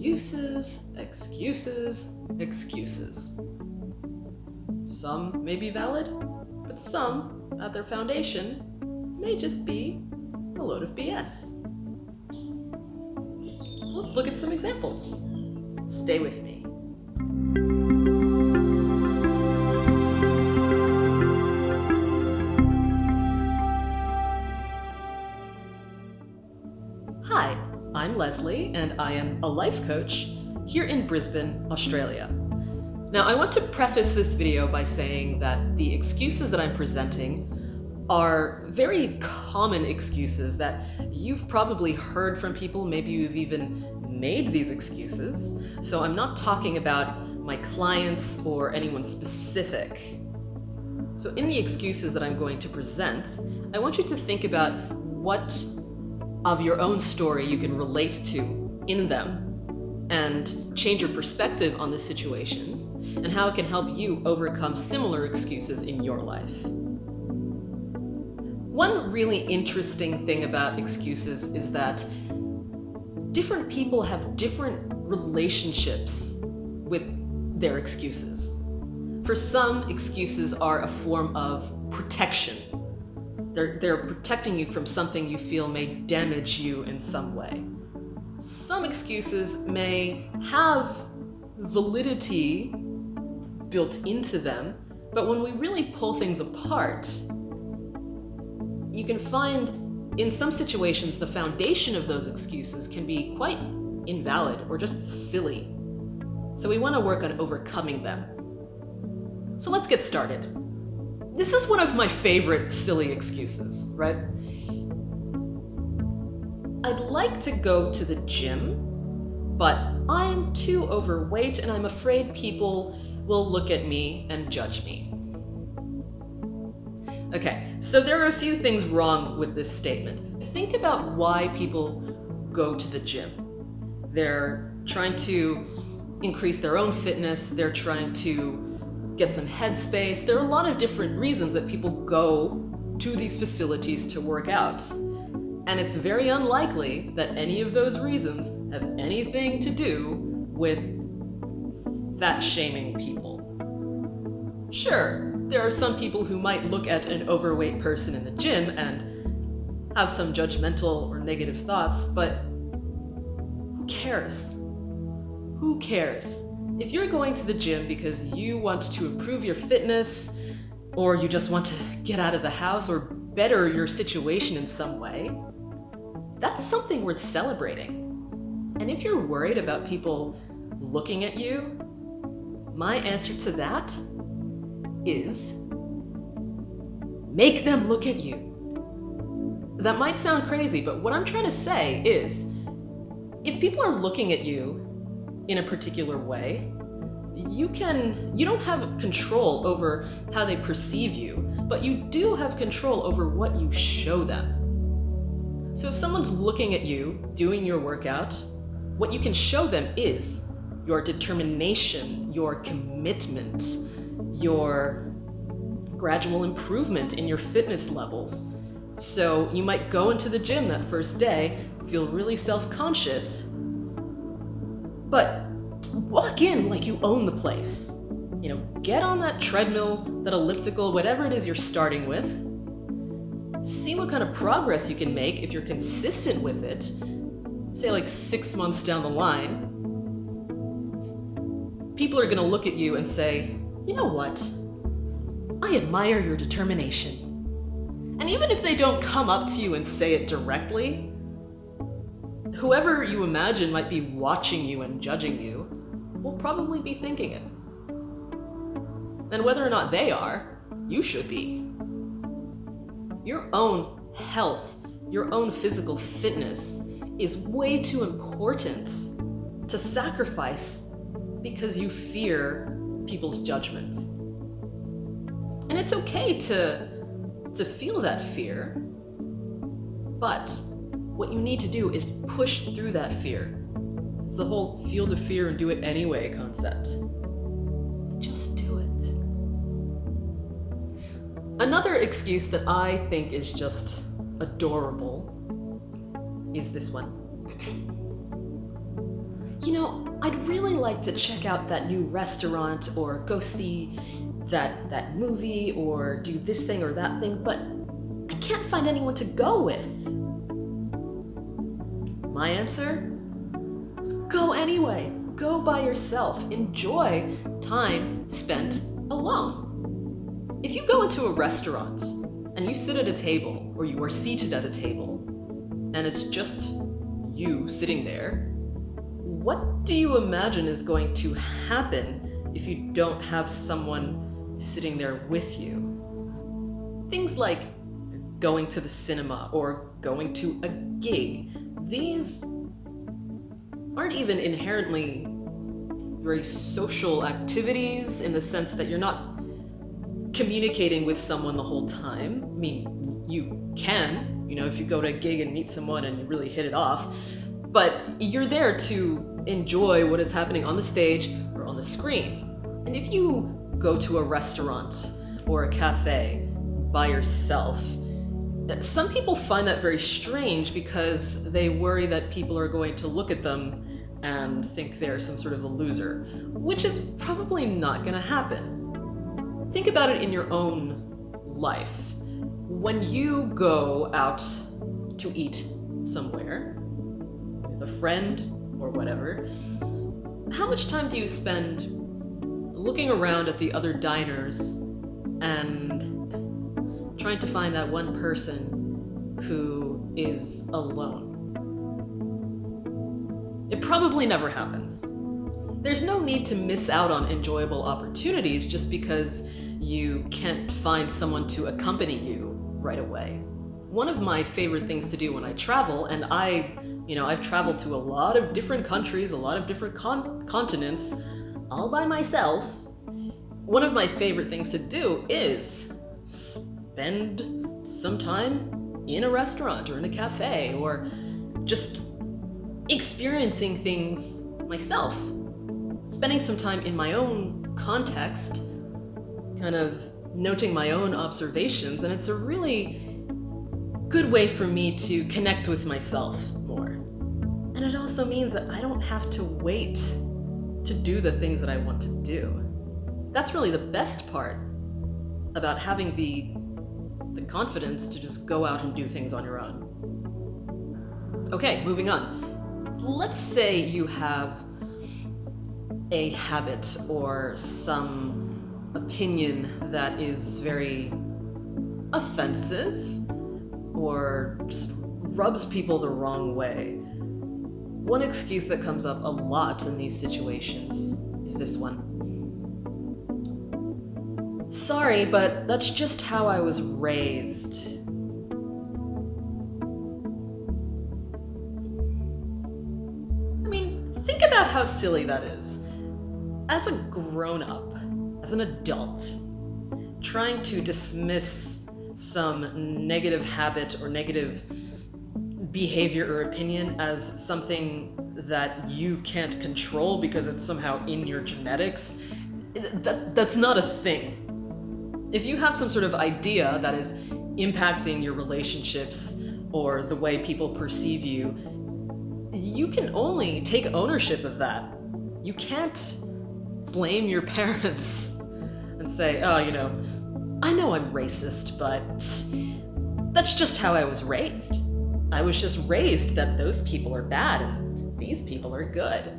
Excuses, excuses, excuses. Some may be valid, but some, at their foundation, may just be a load of BS. So let's look at some examples. Stay with me. Hi, I'm Leslie, and I am a life coach here in Brisbane, Australia. Now, I want to preface this video by saying that the excuses that I'm presenting are very common excuses that you've probably heard from people. Maybe you've even made these excuses. So I'm not talking about my clients or anyone specific. So in the excuses that I'm going to present, I want you to think about what of your own story you can relate to in them and change your perspective on the situations and how it can help you overcome similar excuses in your life. One really interesting thing about excuses is that different people have different relationships with their excuses. For some, excuses are a form of protection. They're protecting you from something you feel may damage you in some way. Some excuses may have validity built into them, but when we really pull things apart, you can find in some situations the foundation of those excuses can be quite invalid or just silly. So we want to work on overcoming them. So let's get started. This is one of my favorite silly excuses, right? I'd like to go to the gym, but I'm too overweight and I'm afraid people will look at me and judge me. Okay, so there are a few things wrong with this statement. Think about why people go to the gym. They're trying to increase their own fitness, they're trying to get some headspace. There are a lot of different reasons that people go to these facilities to work out. And it's very unlikely that any of those reasons have anything to do with fat shaming people. Sure, there are some people who might look at an overweight person in the gym and have some judgmental or negative thoughts, but who cares? Who cares? If you're going to the gym because you want to improve your fitness, or you just want to get out of the house or better your situation in some way, that's something worth celebrating. And if you're worried about people looking at you, my answer to that is make them look at you. That might sound crazy, but what I'm trying to say is if people are looking at you in a particular way, you don't have control over how they perceive you, but you do have control over what you show them. So if someone's looking at you doing your workout, what you can show them is your determination, your commitment, your gradual improvement in your fitness levels. So you might go into the gym that first day, feel really self-conscious, but walk in like you own the place. You know, get on that treadmill, that elliptical, whatever it is you're starting with. See what kind of progress you can make if you're consistent with it. Say like 6 months down the line, people are gonna look at you and say, you know what? I admire your determination. And even if they don't come up to you and say it directly, whoever you imagine might be watching you and judging you will probably be thinking it. And whether or not they are, you should be. Your own health, your own physical fitness is way too important to sacrifice because you fear people's judgments. And it's okay to feel that fear, but what you need to do is push through that fear. It's the whole feel the fear and do it anyway concept. Just do it. Another excuse that I think is just adorable is this one. I'd really like to check out that new restaurant or go see that movie or do this thing or that thing, but I can't find anyone to go with. My answer is go anyway. Go by yourself. Enjoy time spent alone. If you go into a restaurant and you sit at a table, or you are seated at a table, and it's just you sitting there, what do you imagine is going to happen if you don't have someone sitting there with you? Things like going to the cinema or going to a gig, these aren't even inherently very social activities in the sense that you're not communicating with someone the whole time. I mean, you can, if you go to a gig and meet someone and you really hit it off, but you're there to enjoy what is happening on the stage or on the screen. And if you go to a restaurant or a cafe by yourself, some people find that very strange because they worry that people are going to look at them and think they're some sort of a loser, which is probably not going to happen. Think about it in your own life. When you go out to eat somewhere with a friend or whatever, how much time do you spend looking around at the other diners and trying to find that one person who is alone? It probably never happens. There's no need to miss out on enjoyable opportunities just because you can't find someone to accompany you right away. One of my favorite things to do when I travel, and I've traveled to a lot of different countries, a lot of different continents, all by myself. One of my favorite things to do is spend some time in a restaurant or in a cafe or just experiencing things myself. Spending some time in my own context, kind of noting my own observations, and it's a really good way for me to connect with myself more. And it also means that I don't have to wait to do the things that I want to do. That's really the best part about having the confidence to just go out and do things on your own. Okay, moving on. Let's say you have a habit or some opinion that is very offensive or just rubs people the wrong way. One excuse that comes up a lot in these situations is this one. Sorry, but that's just how I was raised. I mean, think about how silly that is. As a grown-up, as an adult, trying to dismiss some negative habit or negative behavior or opinion as something that you can't control because it's somehow in your genetics, that's not a thing. If you have some sort of idea that is impacting your relationships or the way people perceive you, you can only take ownership of that. You can't blame your parents and say, oh, I know I'm racist, but that's just how I was raised. I was just raised that those people are bad and these people are good.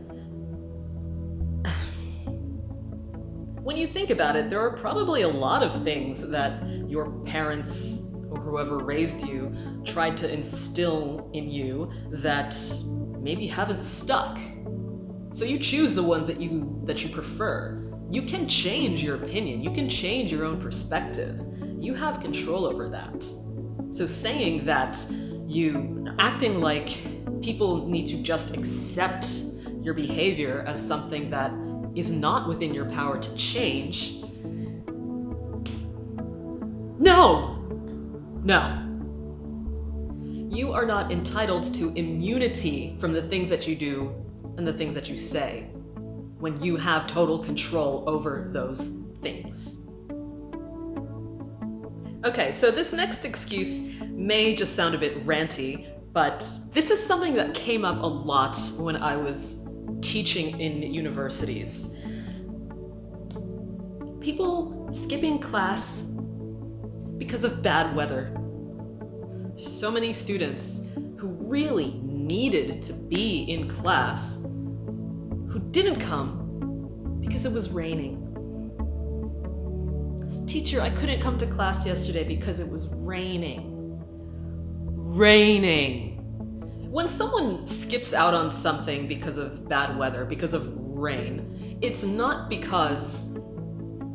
When you think about it, there are probably a lot of things that your parents or whoever raised you tried to instill in you that maybe haven't stuck. So you choose the ones that you prefer. You can change your opinion. You can change your own perspective. You have control over that. So saying that acting like people need to just accept your behavior as something that is not within your power to change. No! You are not entitled to immunity from the things that you do and the things that you say when you have total control over those things. Okay, so this next excuse may just sound a bit ranty, but this is something that came up a lot when I was teaching in universities. People skipping class because of bad weather. So many students who really needed to be in class who didn't come because it was raining. Teacher, I couldn't come to class yesterday because it was raining. Raining. When someone skips out on something because of bad weather, because of rain, it's not because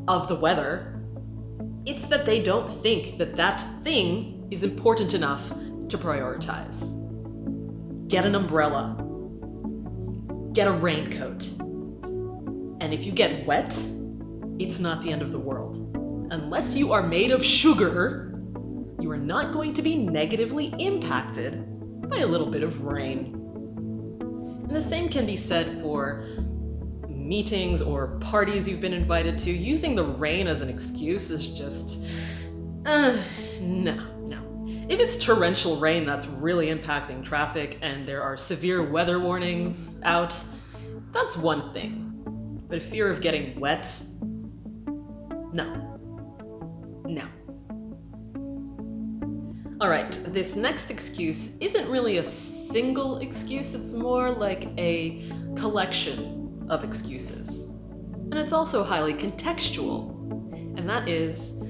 of the weather. It's that they don't think that that thing is important enough to prioritize. Get an umbrella. Get a raincoat. And if you get wet, it's not the end of the world. Unless you are made of sugar, you are not going to be negatively impacted by a little bit of rain. And the same can be said for meetings or parties you've been invited to. Using the rain as an excuse is just, no. If it's torrential rain that's really impacting traffic and there are severe weather warnings out, that's one thing. But fear of getting wet? No. All right, this next excuse isn't really a single excuse, it's more like a collection of excuses. And it's also highly contextual. And that is,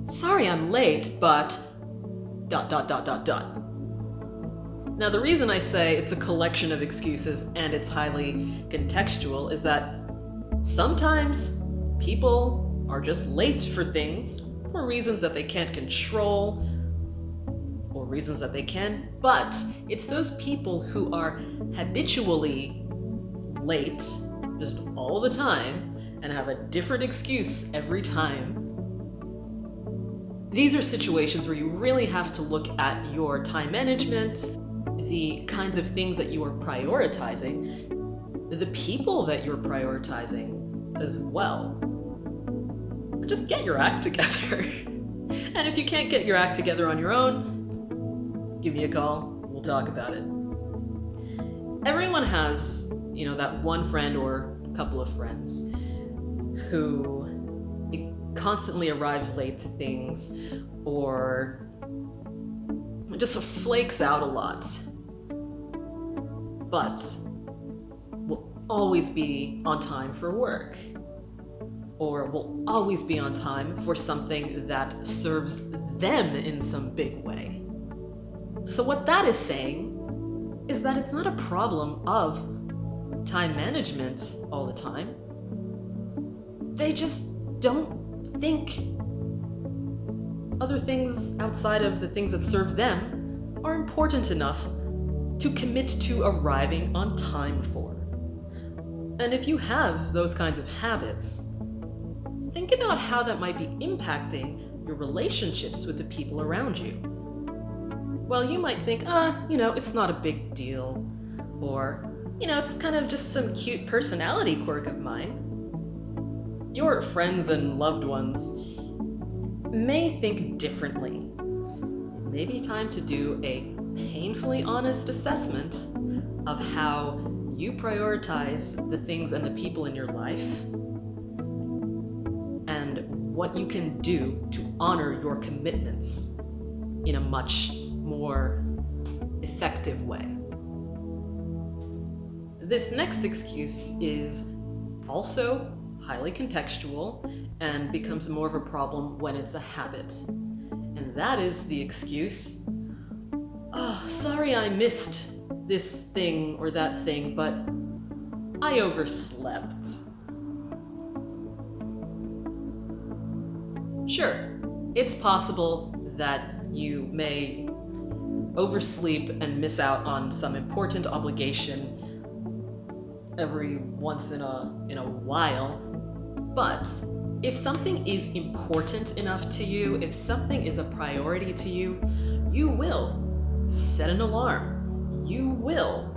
sorry I'm late, but ... Now the reason I say it's a collection of excuses and it's highly contextual is that sometimes people are just late for things for reasons that they can't control or reasons that they can, but it's those people who are habitually late just all the time and have a different excuse every time. These are situations where you really have to look at your time management, the kinds of things that you are prioritizing, the people that you're prioritizing as well. Just get your act together. And if you can't get your act together on your own, give me a call, we'll talk about it. Everyone has, that one friend or a couple of friends who constantly arrives late to things or just flakes out a lot, but will always be on time for work, or will always be on time for something that serves them in some big way. So what that is saying is that it's not a problem of time management all the time. They just don't think other things outside of the things that serve them are important enough to commit to arriving on time for. And if you have those kinds of habits, think about how that might be impacting your relationships with the people around you. Well, you might think, it's not a big deal, or, it's kind of just some cute personality quirk of mine. Your friends and loved ones may think differently. It may be time to do a painfully honest assessment of how you prioritize the things and the people in your life, and what you can do to honor your commitments in a much more effective way. This next excuse is also highly contextual and becomes more of a problem when it's a habit. And that is the excuse, sorry I missed this thing or that thing, but I overslept. Sure, it's possible that you may oversleep and miss out on some important obligation every once in a while, but if something is important enough to you, if something is a priority to you, you will set an alarm. You will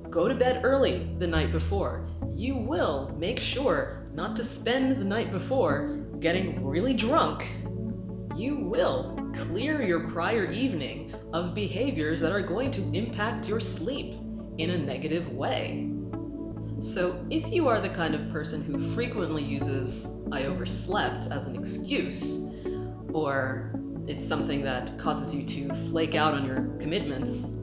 go to bed early the night before. You will make sure not to spend the night before getting really drunk. You will clear your prior evening of behaviors that are going to impact your sleep. in a negative way. So if you are the kind of person who frequently uses "I overslept" as an excuse, or it's something that causes you to flake out on your commitments,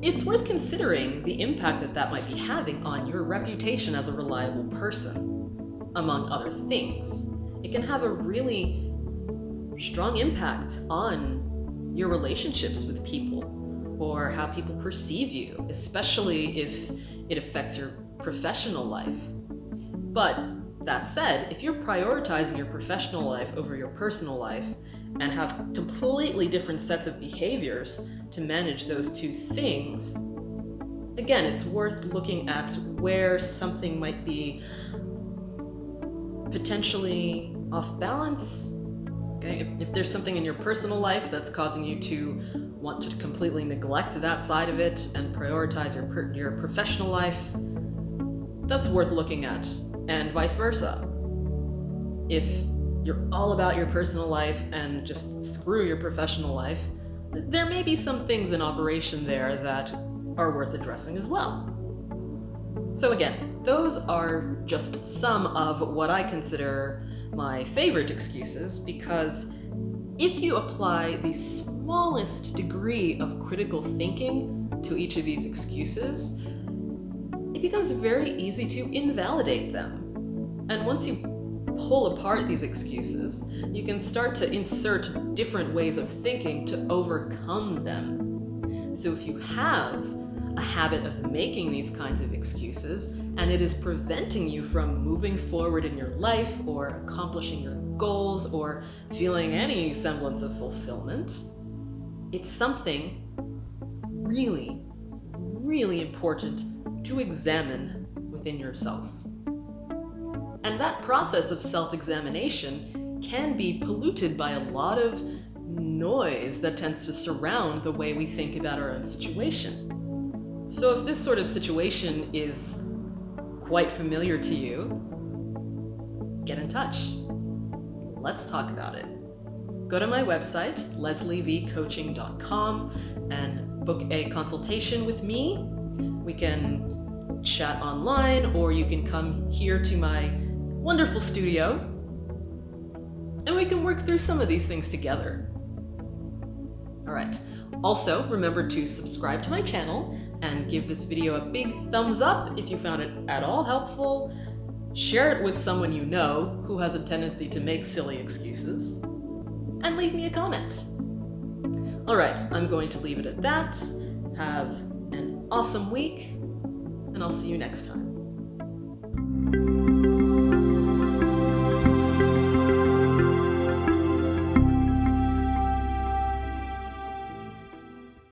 it's worth considering the impact that that might be having on your reputation as a reliable person, among other things. It can have a really strong impact on your relationships with people, or how people perceive you, especially if it affects your professional life. But that said, if you're prioritizing your professional life over your personal life and have completely different sets of behaviors to manage those two things, again, it's worth looking at where something might be potentially off balance. Okay, if there's something in your personal life that's causing you to want to completely neglect that side of it and prioritize your professional life, that's worth looking at, and vice versa. If you're all about your personal life and just screw your professional life, there may be some things in operation there that are worth addressing as well. So again, those are just some of what I consider my favorite excuses, because if you apply the smallest degree of critical thinking to each of these excuses, it becomes very easy to invalidate them. And once you pull apart these excuses, you can start to insert different ways of thinking to overcome them. So if you have a habit of making these kinds of excuses, and it is preventing you from moving forward in your life or accomplishing your goals or feeling any semblance of fulfillment, it's something really, really important to examine within yourself. And that process of self-examination can be polluted by a lot of noise that tends to surround the way we think about our own situation. So if this sort of situation is quite familiar to you, get in touch. Let's talk about it. Go to my website, leslievcoaching.com, and book a consultation with me. We can chat online, or you can come here to my wonderful studio, and we can work through some of these things together. All right. Also, remember to subscribe to my channel and give this video a big thumbs up if you found it at all helpful. Share it with someone you know who has a tendency to make silly excuses, and leave me a comment. All right, I'm going to leave it at that. Have an awesome week, and I'll see you next time.